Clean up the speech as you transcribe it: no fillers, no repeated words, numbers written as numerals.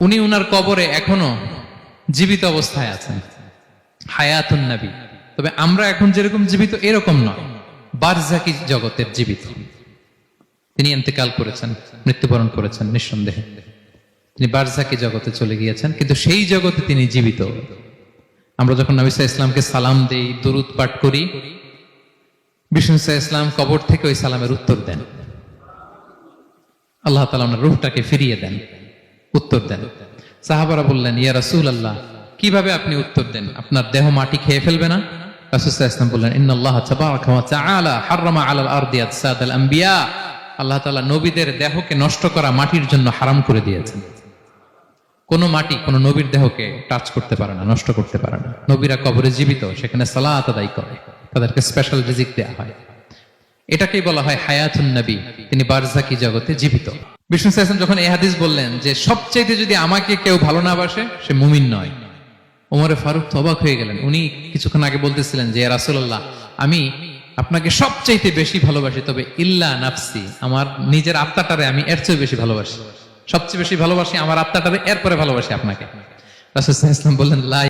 উনি উনার কবরে এখনো জীবিত অবস্থায় আছেন, হায়াতুন নবী। তবে আমরা এখন যেরকম জীবিত এরকম নয়, বারজাকি জগতের জীবিত। তিনি ইন্তেকাল করেছেন, মৃত্যুবরণ করেছেন নিঃসন্দেহে। তিনি বারজাকি জগতে চলে গিয়েছেন, কিন্তু সেই জগতে তিনি জীবিত। আমরা যখন নবী সাল্লাল্লাহু আলাইহি ওয়াসাল্লামকে সালাম দেই, দুরূদ পাঠ করি, বিষ্ণু সাল্লাল্লাহু আলাইহি ওয়াসাল্লাম কবর থেকে ওই সালামের উত্তর দেন। আল্লাহ তাআলা ওনার রূহটাকে ফিরিয়ে দেন, উত্তর দেন। সাহাবারা বললেন, ইয়া রাসূলুল্লাহ, কিভাবে আপনি উত্তর দেন? আপনার দেহ মাটি খেয়ে ফেলবে না? রাসূল সাল্লাল্লাহু আলাইহি ওয়াসাল্লাম বললেন, ইন্নাল্লাহা তাবারাকা ওয়া তাআলা হাররামা আলাল আরদি আজসাদাল আম্বিয়া। আল্লাহ তাআলা নবীদের দেহকে নষ্ট করা মাটির জন্য হারাম করে দিয়েছেন। কোন মাটি কোন নবীর দেহকে টাচ করতে পারে না, নষ্ট করতে পারে না। নবীরা কবরে জীবিত, সেখানে সালাত আদায় করে, তাদেরকে স্পেশাল রিজিক দেয়া হয়। এটাকেই বলা হয় হায়াতুন নবী। তিনি বারজাকি জগতে জীবিত। বিষ্ণু সাল্লাল্লাহু আলাইহি ওয়াসাল্লাম যখন এই হাদিস বললেন যে সবচাইতে যদি আমাকে কেউ ভালো না বাসে সে মুমিন নয়, ওমরে ফারুক তো অবাক হয়ে গেলেন। উনি কিছুক্ষণ আগে বলতেছিলেন যে ইয়া রাসূলুল্লাহ, আমি আপনাকে সবচাইতে বেশি ভালোবাসি, তবে ইল্লা নাফসি, আমার নিজের আত্মাটারে আমি এর চেয়ে বেশি ভালোবাসি। সবচেয়ে বেশি ভালোবাসি আমার আত্মাটারে, এরপরে ভালোবাসি আপনাকে। রাসূল সাল্লাল্লাহু আলাইহি ওয়াসাল্লাম বললেন, লা